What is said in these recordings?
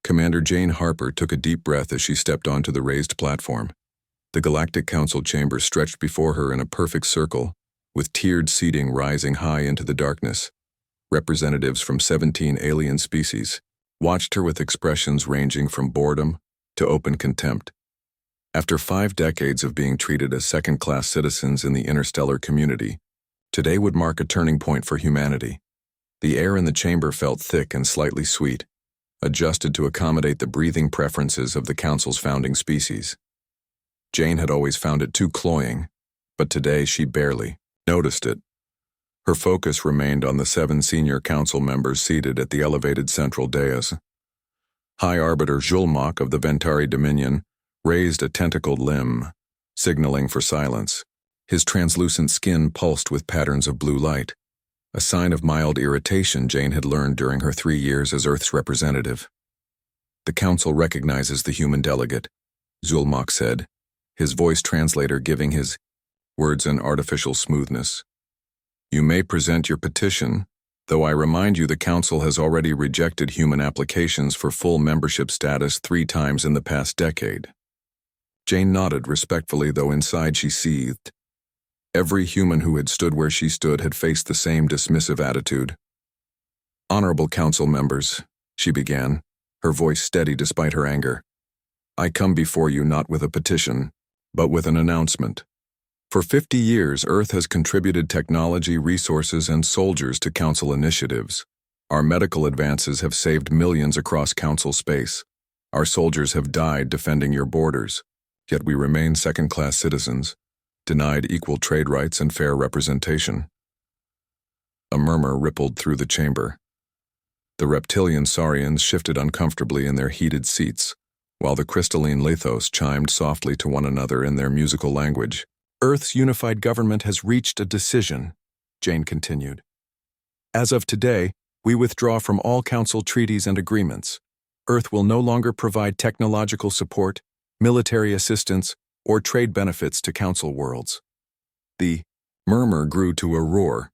Commander Jane Harper took a deep breath as she stepped onto the raised platform. The Galactic Council chamber stretched before her in a perfect circle, with tiered seating rising high into the darkness. Representatives from 17 alien species watched her with expressions ranging from boredom to open contempt. After 5 decades of being treated as second-class citizens in the interstellar community, today would mark a turning point for humanity. The air in the chamber felt thick and slightly sweet, adjusted to accommodate the breathing preferences of the Council's founding species. Jane had always found it too cloying, but today she barely noticed it. Her focus remained on the 7 senior council members seated at the elevated central dais. High Arbiter Julmak of the Ventari Dominion raised a tentacled limb, signaling for silence. His translucent skin pulsed with patterns of blue light, a sign of mild irritation Jane had learned during her 3 years as Earth's representative. "The Council recognizes the human delegate," Julmak said, his voice translator giving his words an artificial smoothness. "You may present your petition, though I remind you the Council has already rejected human applications for full membership status 3 times in the past decade." Jane nodded respectfully, though inside she seethed. Every human who had stood where she stood had faced the same dismissive attitude. "Honorable Council members," she began, her voice steady despite her anger, "I come before you not with a petition, but with an announcement. For 50 years, Earth has contributed technology, resources, and soldiers to Council initiatives. Our medical advances have saved millions across Council space. Our soldiers have died defending your borders, yet we remain second-class citizens, denied equal trade rights and fair representation." A murmur rippled through the chamber. The reptilian saurians shifted uncomfortably in their heated seats, while the crystalline lithos chimed softly to one another in their musical language. "Earth's unified government has reached a decision," Jane continued. "As of today, we withdraw from all Council treaties and agreements. Earth will no longer provide technological support, military assistance, or trade benefits to Council worlds." The murmur grew to a roar.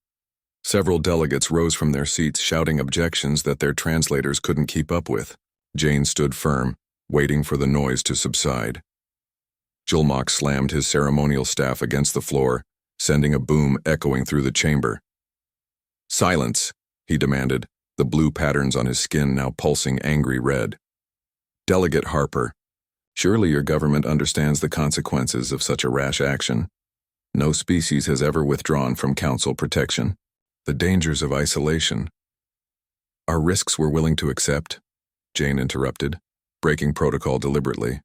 Several delegates rose from their seats shouting objections that their translators couldn't keep up with. Jane stood firm, waiting for the noise to subside. Julmak slammed his ceremonial staff against the floor, sending a boom echoing through the chamber. "Silence," he demanded, the blue patterns on his skin now pulsing angry red. "Delegate Harper, surely your government understands the consequences of such a rash action. No species has ever withdrawn from Council protection. The dangers of isolation are risks we're willing to accept," Jane interrupted, breaking protocol deliberately.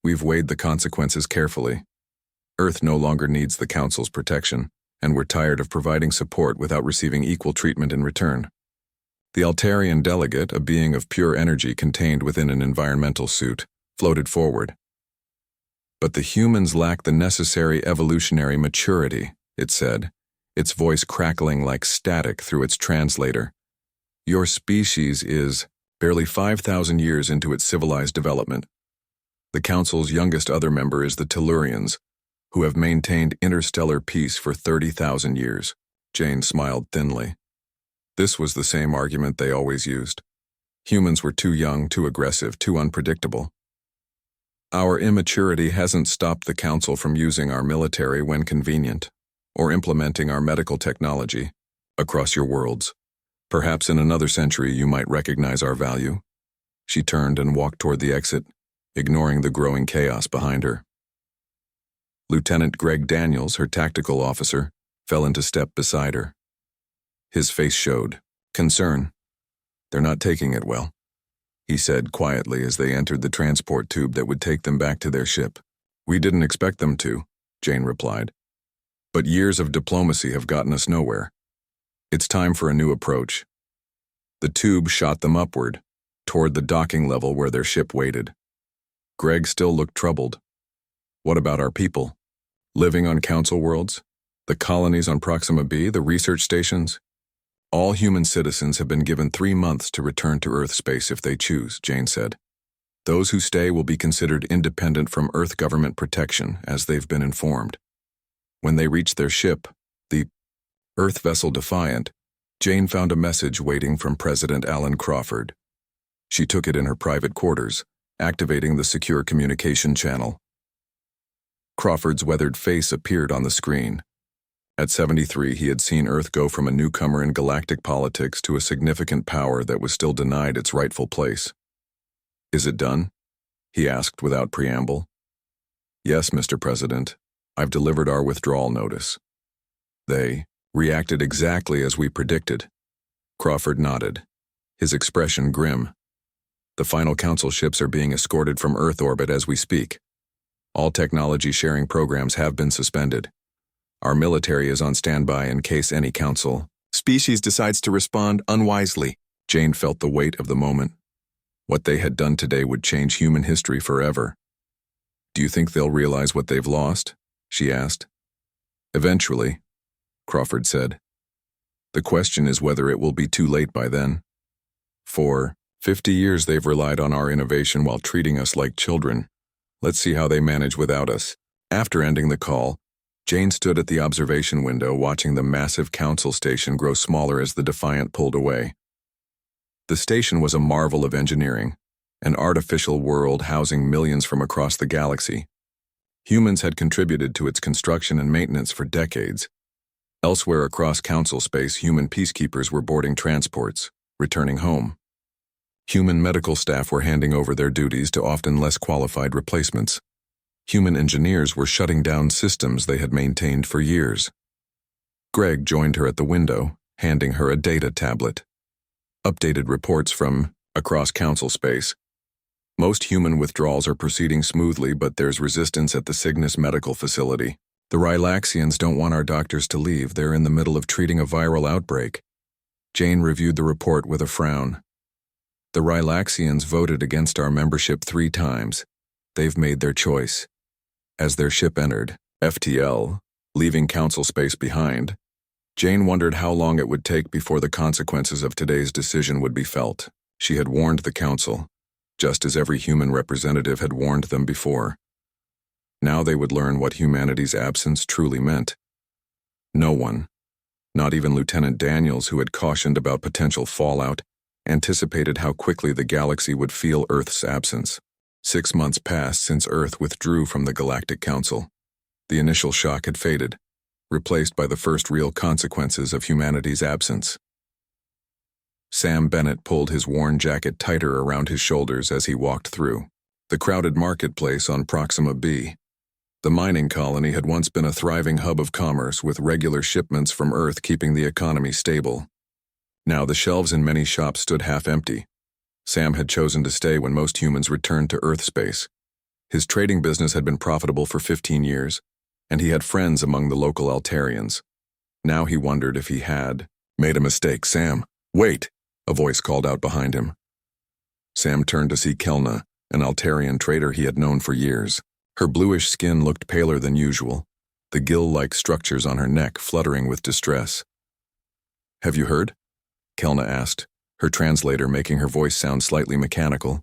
"We've weighed the consequences carefully. Earth no longer needs the Council's protection, and we're tired of providing support without receiving equal treatment in return." The Altarian delegate, a being of pure energy contained within an environmental suit, floated forward. "But the humans lack the necessary evolutionary maturity," it said, its voice crackling like static through its translator. "Your species is barely 5,000 years into its civilized development. The Council's youngest other member is the Tellurians, who have maintained interstellar peace for 30,000 years. Jane smiled thinly. This was the same argument they always used. Humans were too young, too aggressive, too unpredictable. Our immaturity hasn't stopped the Council from using our military when convenient, or implementing our medical technology across your worlds. Perhaps in another century you might recognize our value." She turned and walked toward the exit, ignoring the growing chaos behind her. Lieutenant Greg Daniels, her tactical officer, fell into step beside her. His face showed concern. "They're not taking it well," he said quietly as they entered the transport tube that would take them back to their ship. "We didn't expect them to," Jane replied. "But years of diplomacy have gotten us nowhere. It's time for a new approach." The tube shot them upward, toward the docking level where their ship waited. Greg still looked troubled. "What about our people? Living on Council worlds? The colonies on Proxima B, the research stations?" "All human citizens have been given 3 months to return to Earth space if they choose," Jane said. "Those who stay will be considered independent from Earth government protection, as they've been informed. When they reach their ship, the Earth vessel Defiant, Jane found a message waiting from President Alan Crawford. She took it in her private quarters, activating the secure communication channel. Crawford's weathered face appeared on the screen. At 73, he had seen Earth go from a newcomer in galactic politics to a significant power that was still denied its rightful place. "Is it done?" he asked without preamble. "Yes, Mr. President. I've delivered our withdrawal notice." They reacted exactly as we predicted. Crawford nodded, his expression grim. "The final council ships are being escorted from Earth orbit as we speak. All technology sharing programs have been suspended. Our military is on standby in case any council species decides to respond unwisely." Jane felt the weight of the moment. What they had done today would change human history forever. "Do you think they'll realize what they've lost?" she asked. "Eventually," Crawford said. "The question is whether it will be too late by then. For 50 years they've relied on our innovation while treating us like children. Let's see how they manage without us." After ending the call, Jane stood at the observation window watching the massive council station grow smaller as the Defiant pulled away. The station was a marvel of engineering, an artificial world housing millions from across the galaxy. Humans had contributed to its construction and maintenance for decades. Elsewhere across council space, human peacekeepers were boarding transports, returning home. Human medical staff were handing over their duties to often less qualified replacements. Human engineers were shutting down systems they had maintained for years. Greg joined her at the window, handing her a data tablet. Updated reports from across council space. Most human withdrawals are proceeding smoothly, but there's resistance at the Cygnus medical facility. The Rylaxians don't want our doctors to leave. They're in the middle of treating a viral outbreak. Jane reviewed the report with a frown. The Rylaxians voted against our membership 3 times. They've made their choice. As their ship entered FTL, leaving council space behind, Jane wondered how long it would take before the consequences of today's decision would be felt. She had warned the council, just as every human representative had warned them before. Now they would learn what humanity's absence truly meant. No one, not even Lieutenant Daniels, who had cautioned about potential fallout, anticipated how quickly the galaxy would feel Earth's absence. 6 months passed since Earth withdrew from the Galactic Council. The initial shock had faded, replaced by the first real consequences of humanity's absence. Sam Bennett pulled his worn jacket tighter around his shoulders as he walked through the crowded marketplace on Proxima B. The mining colony had once been a thriving hub of commerce, with regular shipments from Earth keeping the economy stable. Now the shelves in many shops stood half empty. Sam had chosen to stay when most humans returned to Earth space. His trading business had been profitable for 15 years, and he had friends among the local Altarians. Now he wondered if he had made a mistake. "Sam, wait!" a voice called out behind him. Sam turned to see Kelna, an Altarian trader he had known for years. Her bluish skin looked paler than usual, the gill-like structures on her neck fluttering with distress. "Have you heard?" Kelna asked, her translator making her voice sound slightly mechanical.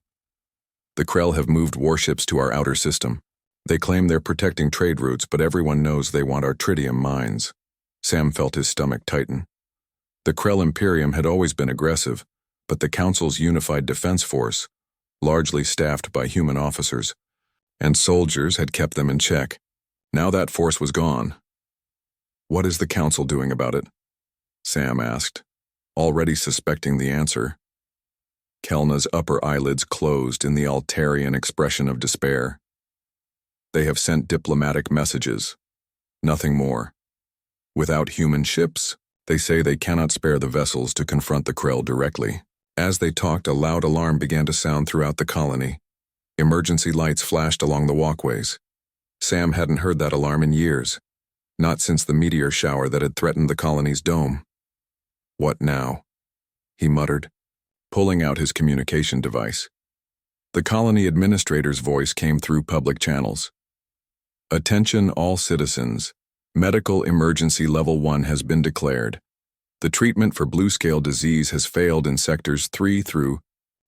"The Krell have moved warships to our outer system. They claim they're protecting trade routes, but everyone knows they want our tritium mines." Sam felt his stomach tighten. The Krell Imperium had always been aggressive, but the Council's unified defense force, largely staffed by human officers and soldiers, had kept them in check. Now that force was gone. "What is the Council doing about it?" Sam asked, already suspecting the answer. Kelna's upper eyelids closed in the Altarian expression of despair. "They have sent diplomatic messages. Nothing more. Without human ships, they say they cannot spare the vessels to confront the Krell directly." As they talked, a loud alarm began to sound throughout the colony. Emergency lights flashed along the walkways. Sam hadn't heard that alarm in years, not since the meteor shower that had threatened the colony's dome. "What now?" he muttered, pulling out his communication device. The colony administrator's voice came through public channels. "Attention all citizens. Medical emergency level 1 has been declared. The treatment for blue-scale disease has failed in sectors 3 through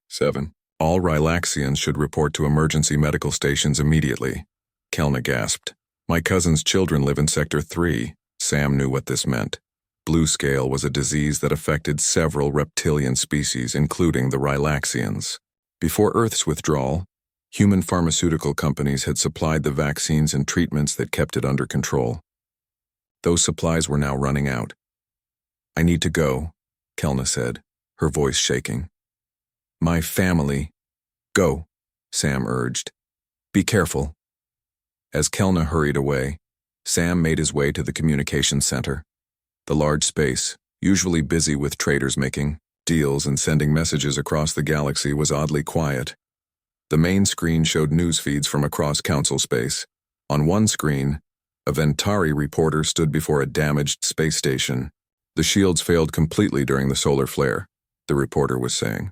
7. All Rylaxians should report to emergency medical stations immediately." Kelna gasped. "My cousin's children live in Sector 3. Sam knew what this meant. Blue scale was a disease that affected several reptilian species, including the Rylaxians. Before Earth's withdrawal, human pharmaceutical companies had supplied the vaccines and treatments that kept it under control. Those supplies were now running out. "I need to go," Kelna said, her voice shaking. "My family." "Go," Sam urged. "Be careful." As Kelna hurried away, Sam made his way to the communications center. The large space, usually busy with traders making deals and sending messages across the galaxy, was oddly quiet. The main screen showed news feeds from across Council space. On one screen, a Ventari reporter stood before a damaged space station. "The shields failed completely during the solar flare," the reporter was saying.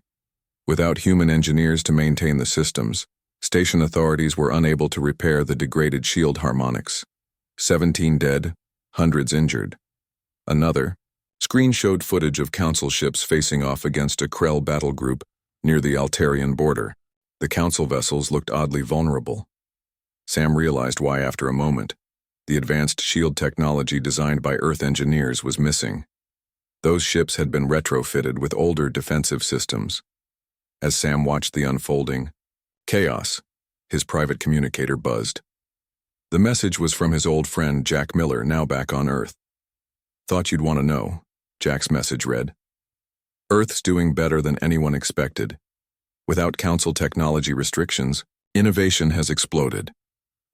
"Without human engineers to maintain the systems, station authorities were unable to repair the degraded shield harmonics. 17 dead, hundreds injured." Another screen showed footage of Council ships facing off against a Krell battle group near the Altarian border. The Council vessels looked oddly vulnerable. Sam realized why after a moment. The advanced shield technology designed by Earth engineers was missing. Those ships had been retrofitted with older defensive systems. As Sam watched the unfolding chaos, his private communicator buzzed. The message was from his old friend Jack Miller, now back on Earth. "Thought you'd want to know," Jack's message read. "Earth's doing better than anyone expected. Without Council technology restrictions, innovation has exploded.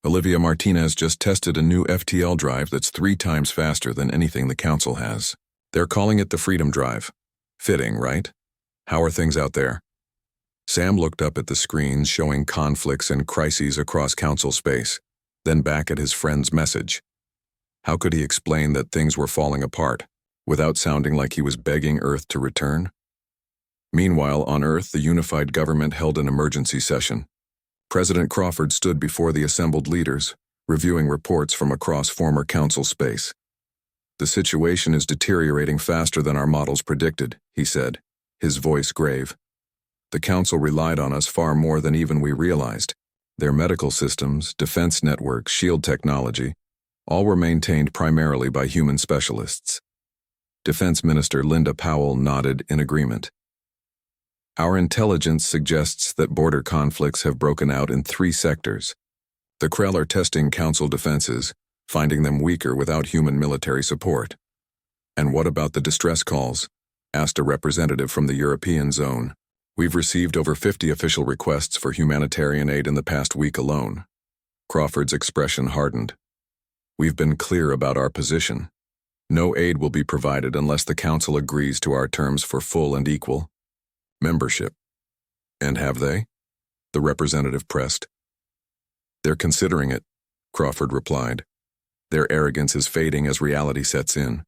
Olivia Martinez just tested a new FTL drive that's 3 times faster than anything the Council has. They're calling it the Freedom Drive. Fitting, right? How are things out there?" Sam looked up at the screens showing conflicts and crises across Council space, then back at his friend's message. How could he explain that things were falling apart, without sounding like he was begging Earth to return? Meanwhile, on Earth, the unified government held an emergency session. President Crawford stood before the assembled leaders, reviewing reports from across former Council space. "The situation is deteriorating faster than our models predicted," he said, his voice grave. "The Council relied on us far more than even we realized. Their medical systems, defense networks, shield technology, all were maintained primarily by human specialists." Defense Minister Linda Powell nodded in agreement. "Our intelligence suggests that border conflicts have broken out in 3 sectors. The Krell are testing Council defenses, finding them weaker without human military support." "And what about the distress calls?" asked a representative from the European zone. "We've received over 50 official requests for humanitarian aid in the past week alone." Crawford's expression hardened. "We've been clear about our position. No aid will be provided unless the Council agrees to our terms for full and equal membership." "And have they?" the representative pressed. "They're considering it," Crawford replied. "Their arrogance is fading as reality sets in.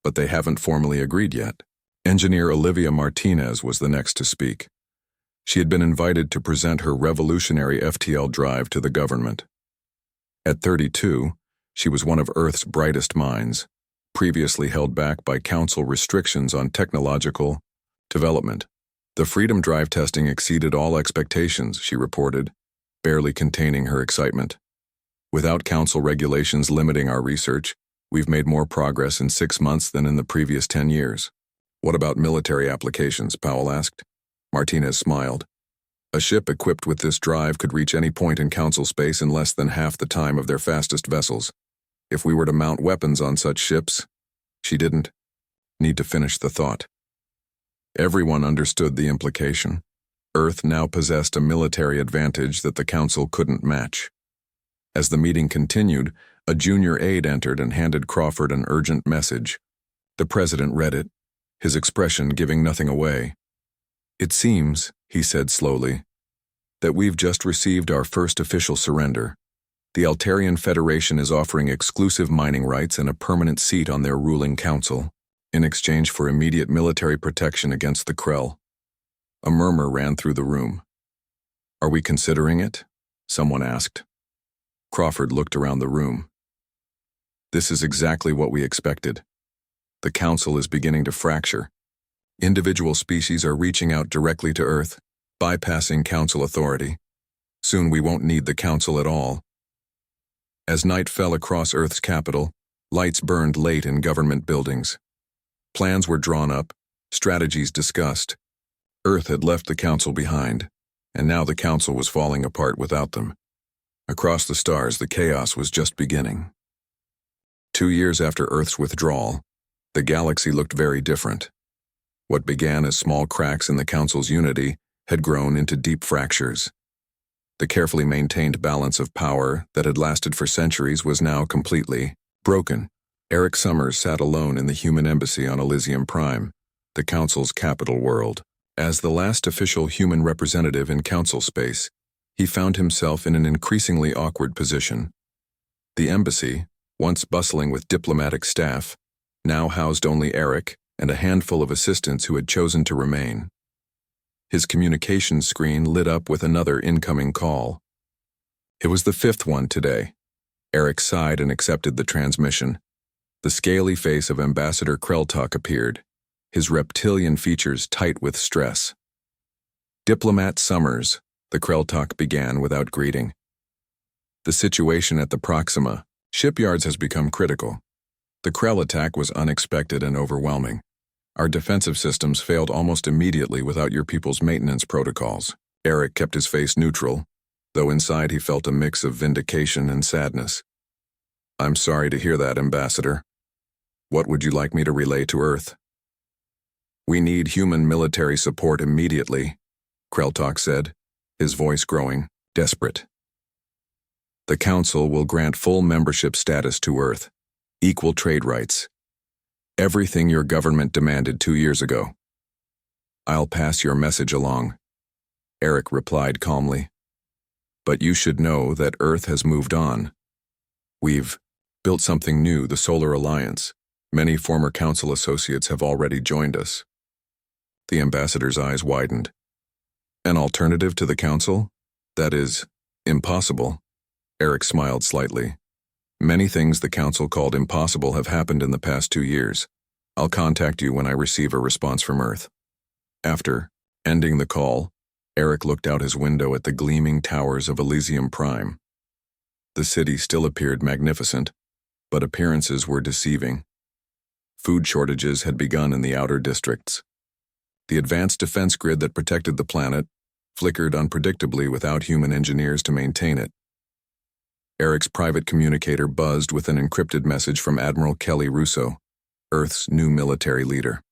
But they haven't formally agreed yet." Engineer Olivia Martinez was the next to speak. She had been invited to present her revolutionary FTL drive to the government. At 32, she was one of Earth's brightest minds, previously held back by Council restrictions on technological development. "The Freedom Drive testing exceeded all expectations," she reported, barely containing her excitement. "Without Council regulations limiting our research, we've made more progress in 6 months than in the previous 10 years. "What about military applications?" Powell asked. Martinez smiled. "A ship equipped with this drive could reach any point in Council space in less than half the time of their fastest vessels. If we were to mount weapons on such ships..." She didn't need to finish the thought. Everyone understood the implication. Earth now possessed a military advantage that the Council couldn't match. As the meeting continued, a junior aide entered and handed Crawford an urgent message. The president read it, his expression giving nothing away. "It seems," he said slowly, "that we've just received our first official surrender. The Altarian Federation is offering exclusive mining rights and a permanent seat on their ruling council, in exchange for immediate military protection against the Krell." A murmur ran through the room. "Are we considering it?" someone asked. Crawford looked around the room. "This is exactly what we expected. The Council is beginning to fracture. Individual species are reaching out directly to Earth, bypassing Council authority. Soon we won't need the Council at all." As night fell across Earth's capital, lights burned late in government buildings. Plans were drawn up, strategies discussed. Earth had left the Council behind. and now the council was falling apart without them. Across the stars, the chaos was just beginning. 2 years after Earth's withdrawal, the galaxy looked very different. What began as small cracks in the council's unity had grown into deep fractures. The carefully maintained balance of power that had lasted for centuries was now completely broken. Eric Summers sat alone in the human embassy on Elysium Prime, the council's capital world. As the last official human representative in council space, he found himself in an increasingly awkward position. The embassy, once bustling with diplomatic staff, now housed only Eric and a handful of assistants who had chosen to remain. His communications screen lit up with another incoming call. It was the 5th one today. Eric sighed and accepted the transmission. The scaly face of Ambassador Kreltok appeared, his reptilian features tight with stress. "Diplomat Summers," the Kreltok began without greeting. "The situation at the Proxima shipyards has become critical. The Krell attack was unexpected and overwhelming. Our defensive systems failed almost immediately without your people's maintenance protocols." Eric kept his face neutral, though inside he felt a mix of vindication and sadness. "I'm sorry to hear that, Ambassador. What would you like me to relay to Earth?" "We need human military support immediately," Kreltok said, his voice growing desperate. "The Council will grant full membership status to Earth, equal trade rights. Everything your government demanded 2 years ago. I'll pass your message along," Eric replied calmly. "But you should know that Earth has moved on. We've built something new, the Solar Alliance. Many former Council associates have already joined us." The ambassador's eyes widened. "An alternative to the Council? That is impossible." Eric smiled slightly. "Many things the Council called impossible have happened in the past 2 years. I'll contact you when I receive a response from Earth." After ending the call, Eric looked out his window at the gleaming towers of Elysium Prime. The city still appeared magnificent, but appearances were deceiving. Food shortages had begun in the outer districts. The advanced defense grid that protected the planet flickered unpredictably without human engineers to maintain it. Eric's private communicator buzzed with an encrypted message from Admiral Kelly Russo, Earth's new military leader.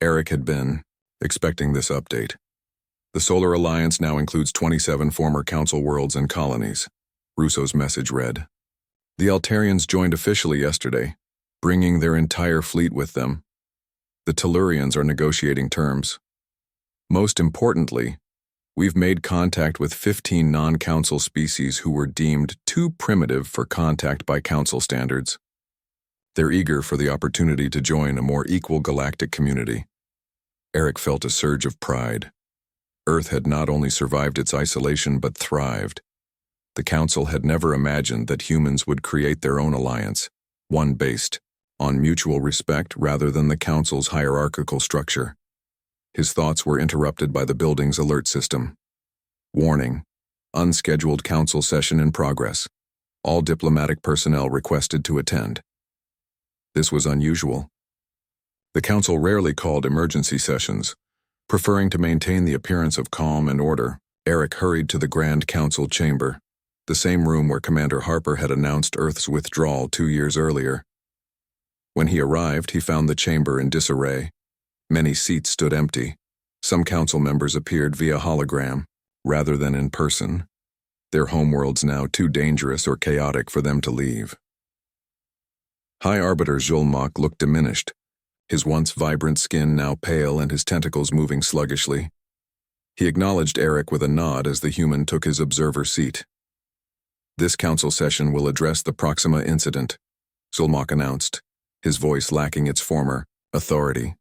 Eric had been expecting this update. "The Solar Alliance now includes 27 former Council worlds and colonies," Russo's message read. "The Altarians joined officially yesterday, bringing their entire fleet with them. The Tellurians are negotiating terms. Most importantly, we've made contact with 15 non-Council species who were deemed too primitive for contact by Council standards. They're eager for the opportunity to join a more equal galactic community." Eric felt a surge of pride. Earth had not only survived its isolation but thrived. The Council had never imagined that humans would create their own alliance, one based on mutual respect rather than the Council's hierarchical structure. His thoughts were interrupted by the building's alert system. "Warning. Unscheduled Council session in progress. All diplomatic personnel requested to attend." This was unusual. The Council rarely called emergency sessions, preferring to maintain the appearance of calm and order. Eric hurried to the Grand Council chamber, the same room where Commander Harper had announced Earth's withdrawal 2 years earlier. When he arrived, he found the chamber in disarray. Many seats stood empty. Some Council members appeared via hologram, rather than in person, their homeworlds now too dangerous or chaotic for them to leave. High Arbiter Zulmak looked diminished, his once vibrant skin now pale and his tentacles moving sluggishly. He acknowledged Eric with a nod as the human took his observer seat. "This Council session will address the Proxima incident," Zulmak announced, his voice lacking its former authority.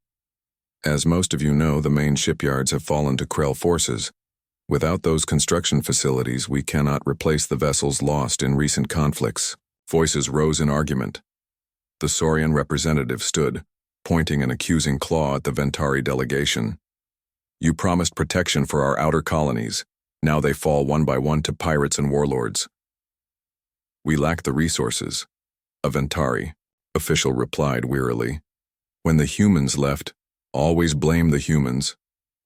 "As most of you know, the main shipyards have fallen to Krell forces. Without those construction facilities, we cannot replace the vessels lost in recent conflicts." Voices rose in argument. The Saurian representative stood, pointing an accusing claw at the Ventari delegation. "You promised protection for our outer colonies. Now they fall one by one to pirates and warlords." "We lack the resources," a Ventari official replied wearily. "When the humans left, always blame the humans,"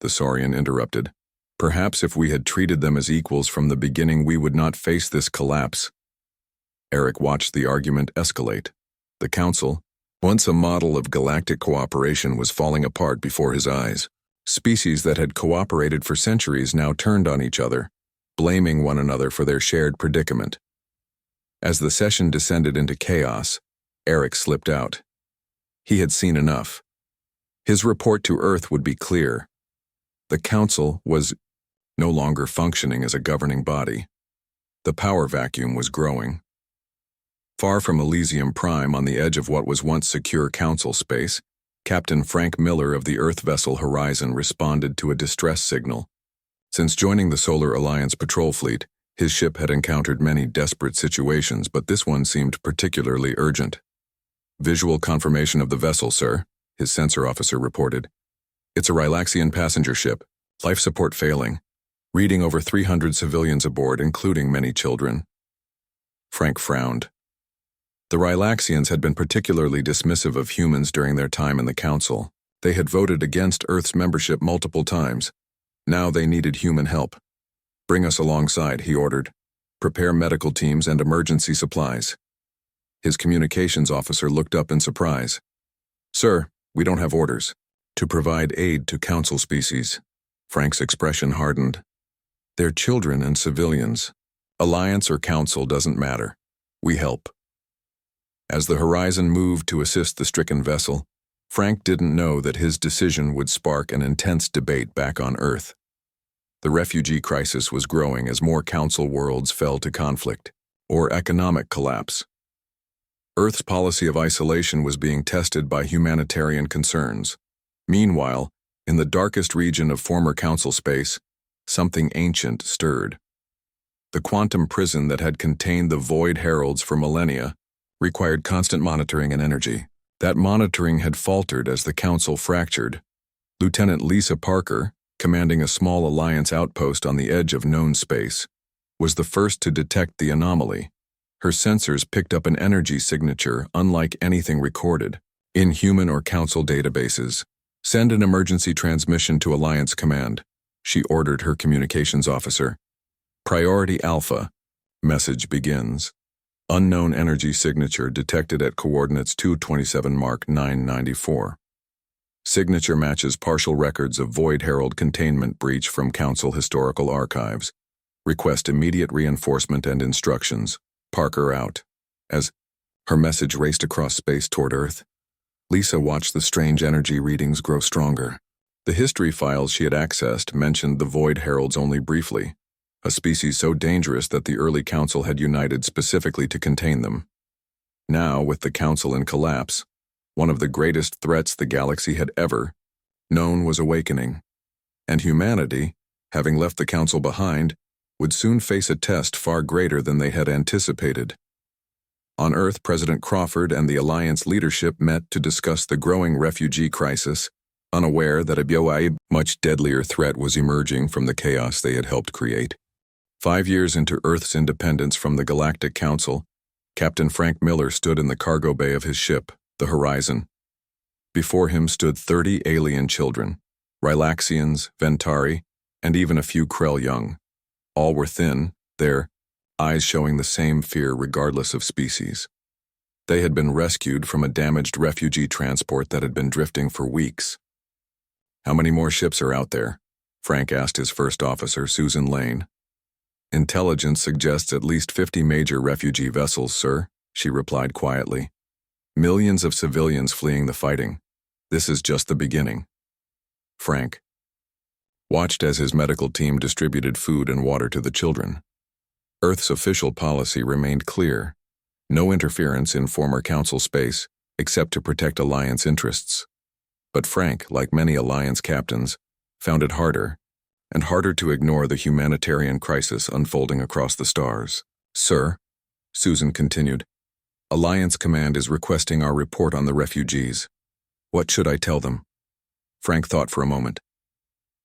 the Saurian interrupted. Perhaps if we had treated them as equals from the beginning, we would not face this collapse. Eric watched the argument escalate. The Council, once a model of galactic cooperation, was falling apart before his eyes. Species that had cooperated for centuries now turned on each other, blaming one another for their shared predicament. As the session descended into chaos, Eric slipped out. He had seen enough. His report to Earth would be clear. The Council was no longer functioning as a governing body. The power vacuum was growing. Far from Elysium Prime, on the edge of what was once secure Council space, Captain Frank Miller of the Earth vessel Horizon responded to a distress signal. Since joining the Solar Alliance patrol fleet, his ship had encountered many desperate situations, but this one seemed particularly urgent. "Visual confirmation of the vessel, sir," his sensor officer reported. "It's a Rylaxian passenger ship, life support failing. Reading over 300 civilians aboard, including many children." Frank frowned. The Rylaxians had been particularly dismissive of humans during their time in the Council. They had voted against Earth's membership multiple times. Now they needed human help. "Bring us alongside," he ordered. "Prepare medical teams and emergency supplies." His communications officer looked up in surprise. "Sir, we don't have orders to provide aid to Council species." Frank's expression hardened. "They're children and civilians. Alliance or Council doesn't matter. We help." As the Horizon moved to assist the stricken vessel, Frank didn't know that his decision would spark an intense debate back on Earth. The refugee crisis was growing as more Council worlds fell to conflict or economic collapse. Earth's policy of isolation was being tested by humanitarian concerns. Meanwhile, in the darkest region of former Council space, something ancient stirred. The quantum prison that had contained the Void Heralds for millennia required constant monitoring and energy. That monitoring had faltered as the Council fractured. Lieutenant Lisa Parker, commanding a small Alliance outpost on the edge of known space, was the first to detect the anomaly. Her sensors picked up an energy signature unlike anything recorded in human or Council databases. "Send an emergency transmission to Alliance Command," she ordered her communications officer. "Priority Alpha. Message begins. Unknown energy signature detected at coordinates 227 Mark 994. Signature matches partial records of Void Herald containment breach from Council historical archives. Request immediate reinforcement and instructions. Parker out." As her message raced across space toward Earth, Lisa watched the strange energy readings grow stronger. The history files she had accessed mentioned the Void Heralds only briefly, a species so dangerous that the early Council had united specifically to contain them. Now, with the Council in collapse, one of the greatest threats the galaxy had ever known was awakening, and humanity, having left the Council behind, would soon face a test far greater than they had anticipated. On Earth, President Crawford and the Alliance leadership met to discuss the growing refugee crisis, unaware that a much deadlier threat was emerging from the chaos they had helped create. 5 years into Earth's independence from the Galactic Council, Captain Frank Miller stood in the cargo bay of his ship, the Horizon. Before him stood 30 alien children, Rylaxians, Ventari, and even a few Krell young. All were thin, their eyes showing the same fear regardless of species. They had been rescued from a damaged refugee transport that had been drifting for weeks. "How many more ships are out there?" Frank asked his first officer, Susan Lane. "Intelligence suggests at least 50 major refugee vessels, sir," she replied quietly. "Millions of civilians fleeing the fighting. This is just the beginning." Frank watched as his medical team distributed food and water to the children. Earth's official policy remained clear: no interference in former Council space, except to protect Alliance interests. But Frank, like many Alliance captains, found it harder and harder to ignore the humanitarian crisis unfolding across the stars. "Sir," Susan continued, "Alliance Command is requesting our report on the refugees. What should I tell them?" Frank thought for a moment.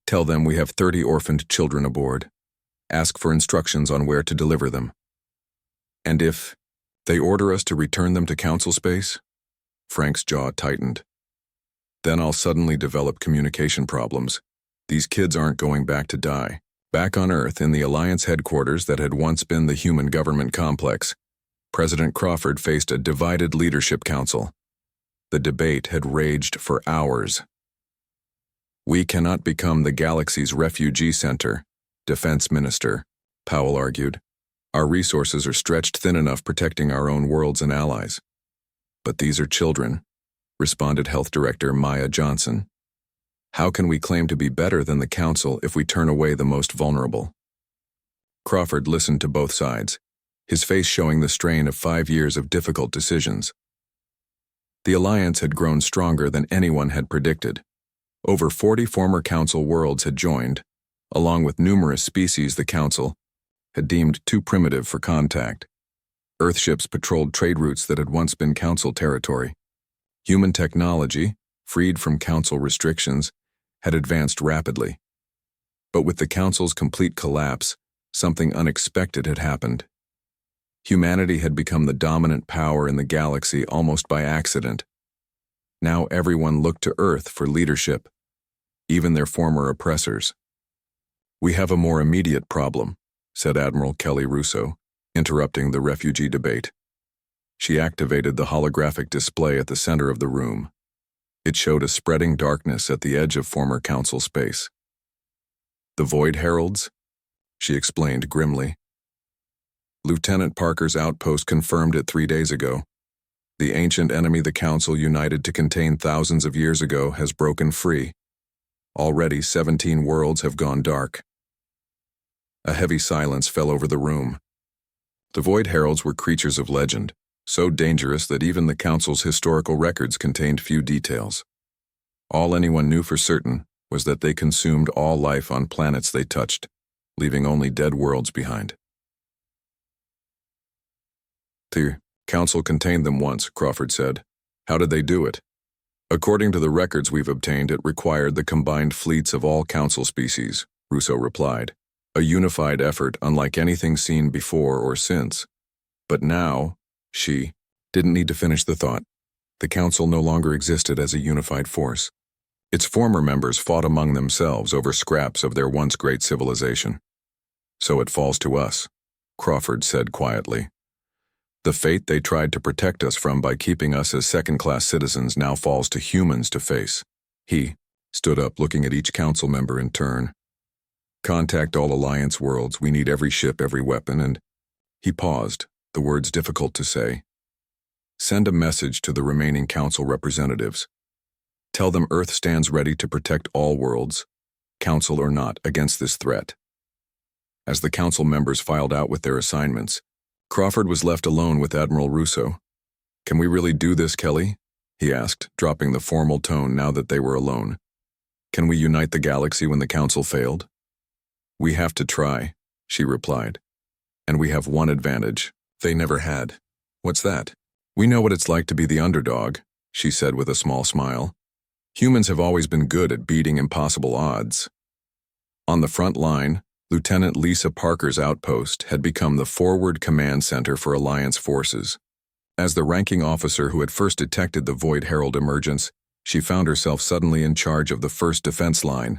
"Tell them we have 30 orphaned children aboard. Ask for instructions on where to deliver them." "And if they order us to return them to Council space?" Frank's jaw tightened. "Then I'll suddenly develop communication problems. These kids aren't going back to die. Back on Earth, in the Alliance headquarters that had once been the human government complex, President Crawford faced a divided leadership council. The debate had raged for hours. "We cannot become the galaxy's refugee center," Defense Minister Powell argued. "Our resources are stretched thin enough protecting our own worlds and allies." "But these are children," responded Health Director Maya Johnson. "How can we claim to be better than the Council if we turn away the most vulnerable?" Crawford listened to both sides, his face showing the strain of 5 years of difficult decisions. The Alliance had grown stronger than anyone had predicted. Over 40 former Council worlds had joined, along with numerous species the Council had deemed too primitive for contact. Earthships patrolled trade routes that had once been Council territory. Human technology, freed from Council restrictions, had advanced rapidly. But with the Council's complete collapse, something unexpected had happened. Humanity had become the dominant power in the galaxy almost by accident. Now everyone looked to Earth for leadership, even their former oppressors. "We have a more immediate problem," said Admiral Kelly Russo, interrupting the refugee debate. She activated the holographic display at the center of the room. It showed a spreading darkness at the edge of former Council space. "The Void Heralds?" she explained grimly. "Lieutenant Parker's outpost confirmed it 3 days ago. The ancient enemy the Council united to contain thousands of years ago has broken free. Already 17 worlds have gone dark." A heavy silence fell over the room. The Void Heralds were creatures of legend, so dangerous that even the Council's historical records contained few details. All anyone knew for certain was that they consumed all life on planets they touched, leaving only dead worlds behind. "The Council contained them once," Crawford said. "How did they do it?" "According to the records we've obtained, it required the combined fleets of all Council species," Russo replied. "A unified effort unlike anything seen before or since. But now," she didn't need to finish the thought. The Council no longer existed as a unified force. Its former members fought among themselves over scraps of their once great civilization. "So it falls to us," Crawford said quietly. "The fate they tried to protect us from by keeping us as second-class citizens now falls to humans to face." He stood up, looking at each Council member in turn. "Contact all Alliance worlds. We need every ship, every weapon, and..." He paused, the words difficult to say. "Send a message to the remaining Council representatives. Tell them Earth stands ready to protect all worlds, Council or not, against this threat." As the Council members filed out with their assignments, Crawford was left alone with Admiral Russo. "Can we really do this, Kelly?" he asked, dropping the formal tone now that they were alone. "Can we unite the galaxy when the Council failed?" "We have to try," she replied. "And we have one advantage they never had." "What's that?" "We know what it's like to be the underdog," she said with a small smile. "Humans have always been good at beating impossible odds." On the front line, Lieutenant Lisa Parker's outpost had become the forward command center for Alliance forces. As the ranking officer who had first detected the Void Herald emergence, she found herself suddenly in charge of the first defense line.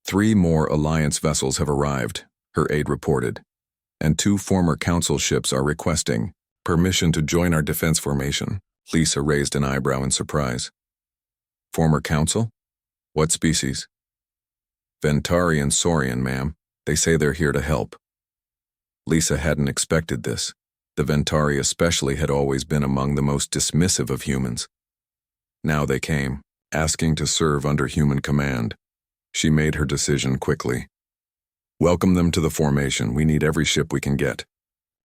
3 more Alliance vessels have arrived, her aide reported, and 2 former Council ships are requesting permission to join our defense formation. Lisa raised an eyebrow in surprise. "Former Council? What species?" "Ventari and Saurian, ma'am. They say they're here to help." Lisa hadn't expected this. The Ventari especially had always been among the most dismissive of humans. Now they came, asking to serve under human command. She made her decision quickly. "Welcome them to the formation. We need every ship we can get."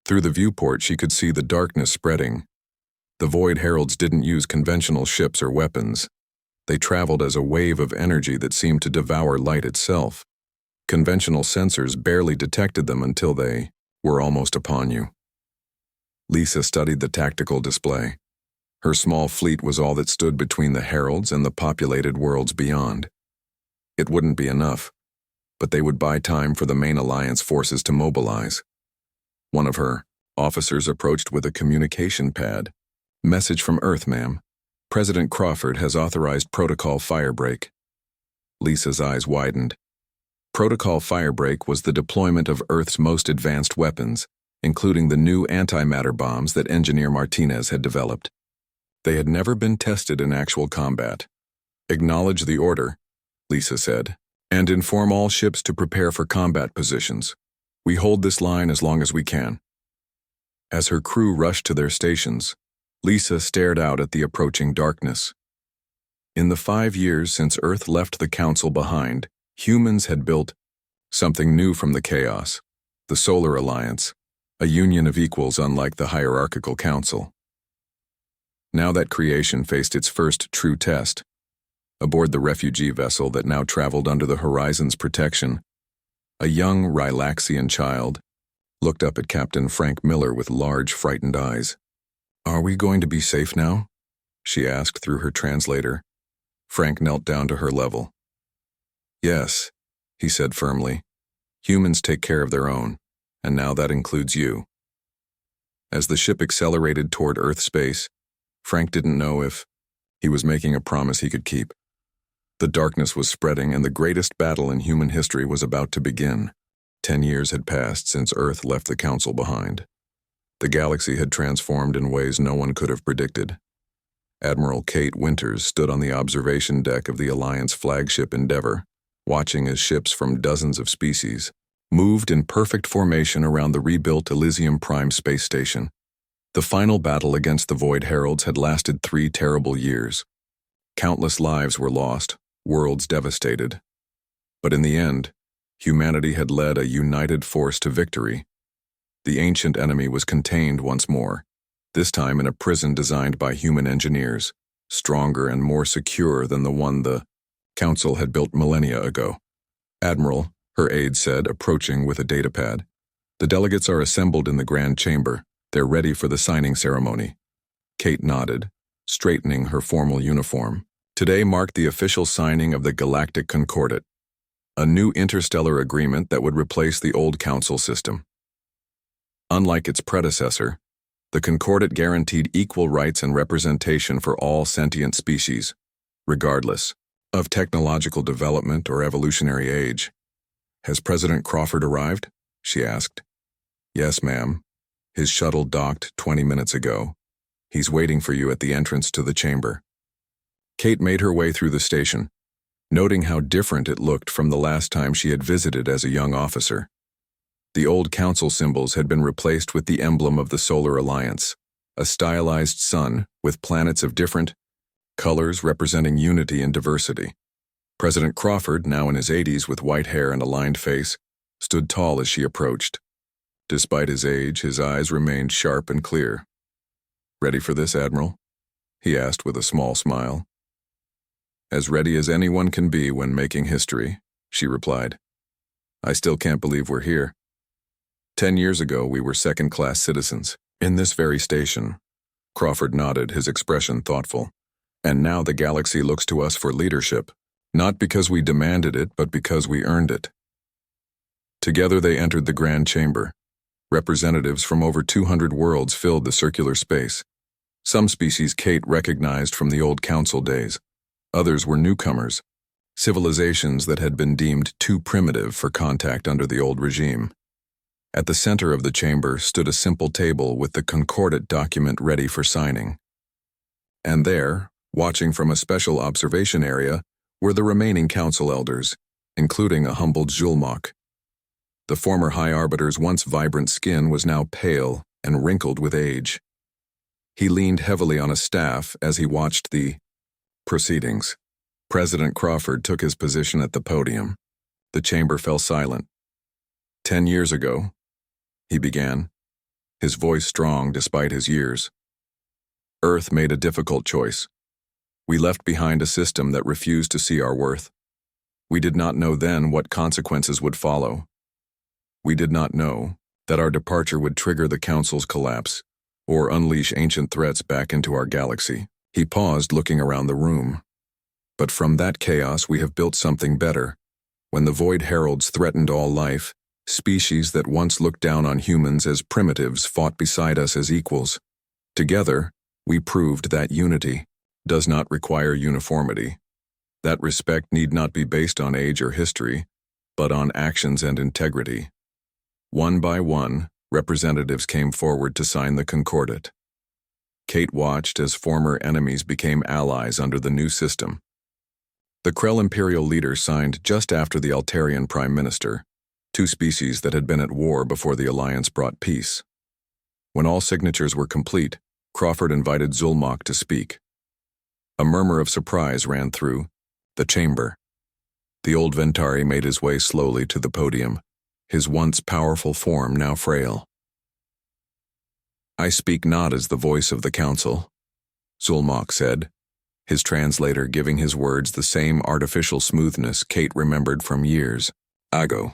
Through the viewport she could see the darkness spreading. The Void Heralds didn't use conventional ships or weapons. They traveled as a wave of energy that seemed to devour light itself. Conventional sensors barely detected them until they were almost upon you. Lisa studied the tactical display. Her small fleet was all that stood between the Heralds and the populated worlds beyond. It wouldn't be enough, but they would buy time for the main Alliance forces to mobilize. One of her officers approached with a communication pad. "Message from Earth, ma'am. President Crawford has authorized protocol firebreak." Lisa's eyes widened. Protocol Firebreak was the deployment of Earth's most advanced weapons, including the new antimatter bombs that Engineer Martinez had developed. They had never been tested in actual combat. "Acknowledge the order," Lisa said, "and inform all ships to prepare for combat positions. We hold this line as long as we can." As her crew rushed to their stations, Lisa stared out at the approaching darkness. In the 5 years since Earth left the Council behind, humans had built something new from the chaos, the Solar Alliance, a union of equals unlike the hierarchical Council. Now that creation faced its first true test. Aboard the refugee vessel that now traveled under the Horizon's protection, a young Rylaxian child looked up at Captain Frank Miller with large, frightened eyes. "Are we going to be safe now?" she asked through her translator. Frank knelt down to her level. "Yes," he said firmly. "Humans take care of their own, and now that includes you." As the ship accelerated toward Earth space, Frank didn't know if he was making a promise he could keep. The darkness was spreading, and the greatest battle in human history was about to begin. 10 years had passed since Earth left the Council behind. The galaxy had transformed in ways no one could have predicted. Admiral Kate Winters stood on the observation deck of the Alliance flagship Endeavour, watching as ships from dozens of species moved in perfect formation around the rebuilt Elysium Prime space station. The final battle against the Void Heralds had lasted 3 terrible years. Countless lives were lost, worlds devastated. But in the end, humanity had led a united force to victory. The ancient enemy was contained once more, this time in a prison designed by human engineers, stronger and more secure than the one the Council had built millennia ago. "Admiral," her aide said, approaching with a datapad, "the delegates are assembled in the Grand Chamber. They're ready for the signing ceremony." Kate nodded, straightening her formal uniform. Today marked the official signing of the Galactic Concordat, a new interstellar agreement that would replace the old Council system. Unlike its predecessor, the Concordat guaranteed equal rights and representation for all sentient species, regardless of technological development or evolutionary age. "Has President Crawford arrived?" she asked. "Yes, ma'am. His shuttle docked 20 minutes ago. He's waiting for you at the entrance to the chamber." Kate made her way through the station, noting how different it looked from the last time she had visited as a young officer. The old Council symbols had been replaced with the emblem of the Solar Alliance, a stylized sun with planets of different colors representing unity and diversity. President Crawford, now in his 80s with white hair and a lined face, stood tall as she approached. Despite his age, his eyes remained sharp and clear. "Ready for this, Admiral?" he asked with a small smile. "As ready as anyone can be when making history," she replied. "I still can't believe we're here. 10 years ago, we were second-class citizens. In this very station." Crawford nodded, his expression thoughtful. "And now the galaxy looks to us for leadership, not because we demanded it, but because we earned it." Together they entered the Grand Chamber. Representatives from over 200 worlds filled the circular space. Some species Kate recognized from the old Council days. Others were newcomers, civilizations that had been deemed too primitive for contact under the old regime. At the center of the chamber stood a simple table with the Concordat document ready for signing. And there, watching from a special observation area, were the remaining Council elders, including a humbled Julmok. The former High Arbiter's once vibrant skin was now pale and wrinkled with age. He leaned heavily on a staff as he watched the proceedings. President Crawford took his position at the podium. The chamber fell silent. 10 years ago, he began, his voice strong despite his years. Earth made a difficult choice. We left behind a system that refused to see our worth. We did not know then what consequences would follow. We did not know that our departure would trigger the Council's collapse or unleash ancient threats back into our galaxy. He paused, looking around the room. But from that chaos we have built something better. When the Void Heralds threatened all life, species that once looked down on humans as primitives fought beside us as equals. Together, we proved that unity does not require uniformity, That respect need not be based on age or history, but on actions and integrity. One by one, representatives came forward to sign the Concordat. Kate watched as former enemies became allies under the new system. The Krell Imperial leader signed just after the Altarian Prime Minister, two species that had been at war before the Alliance brought peace. When all signatures were complete, Crawford invited Zulmok to speak. A murmur of surprise ran through the chamber. The old Ventari made his way slowly to the podium, his once powerful form now frail. "I speak not as the voice of the council," Zulmok said, his translator giving his words the same artificial smoothness Kate remembered from years ago.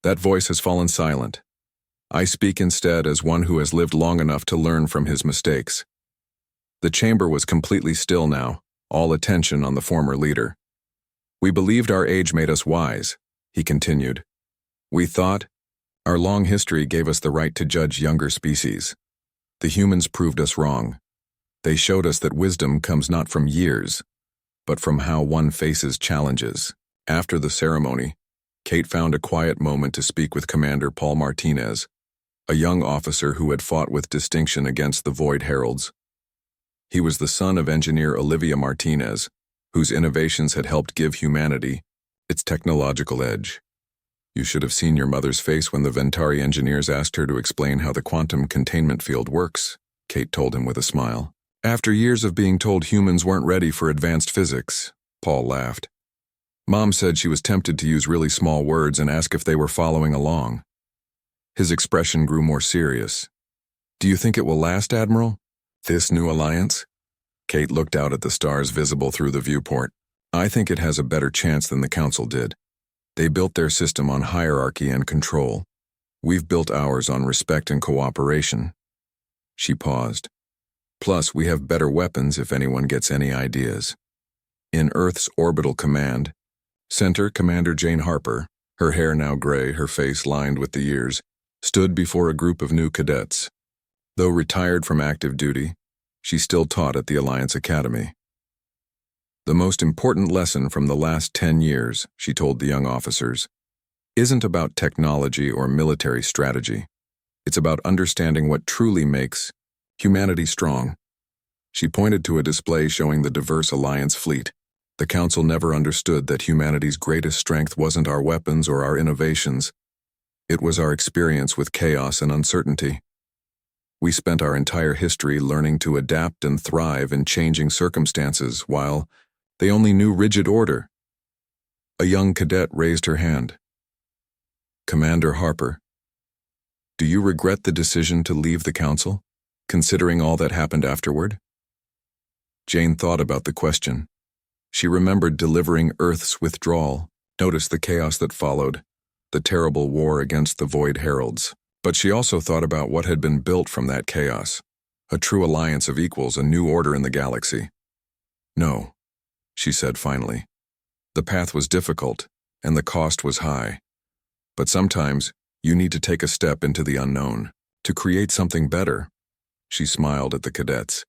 That voice has fallen silent. I speak instead as one who has lived long enough to learn from his mistakes. The chamber was completely still now, all attention on the former leader. "We believed our age made us wise," he continued. "We thought our long history gave us the right to judge younger species. The humans proved us wrong. They showed us that wisdom comes not from years, but from how one faces challenges." After the ceremony, Kate found a quiet moment to speak with Commander Paul Martinez, a young officer who had fought with distinction against the Void Heralds. He was the son of engineer Olivia Martinez, whose innovations had helped give humanity its technological edge. "You should have seen your mother's face when the Ventari engineers asked her to explain how the quantum containment field works," Kate told him with a smile. "After years of being told humans weren't ready for advanced physics," Paul laughed. "Mom said she was tempted to use really small words and ask if they were following along." His expression grew more serious. "Do you think it will last, Admiral? This new alliance?" Kate looked out at the stars visible through the viewport. "I think it has a better chance than the Council did. They built their system on hierarchy and control. We've built ours on respect and cooperation." She paused. "Plus, we have better weapons if anyone gets any ideas." In Earth's orbital command, Center Commander Jane Harper, her hair now gray, her face lined with the years, stood before a group of new cadets. Though retired from active duty, she still taught at the Alliance Academy. "The most important lesson from the last 10 years," she told the young officers, "isn't about technology or military strategy. It's about understanding what truly makes humanity strong." She pointed to a display showing the diverse Alliance fleet. "The Council never understood that humanity's greatest strength wasn't our weapons or our innovations. It was our experience with chaos and uncertainty. We spent our entire history learning to adapt and thrive in changing circumstances while they only knew rigid order." A young cadet raised her hand. "Commander Harper, do you regret the decision to leave the Council, considering all that happened afterward?" Jane thought about the question. She remembered delivering Earth's withdrawal, noticed the chaos that followed, the terrible war against the Void Heralds. But she also thought about what had been built from that chaos, a true alliance of equals, a new order in the galaxy. "No," she said finally. "The path was difficult, and the cost was high. But sometimes, you need to take a step into the unknown, to create something better." She smiled at the cadets.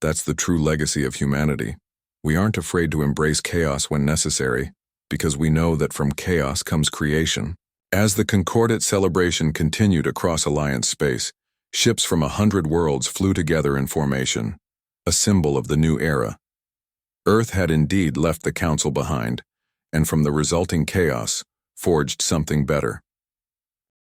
"That's the true legacy of humanity. We aren't afraid to embrace chaos when necessary, because we know that from chaos comes creation." As the Concordat celebration continued across Alliance space, ships from 100 worlds flew together in formation, a symbol of the new era. Earth had indeed left the Council behind, and from the resulting chaos, forged something better.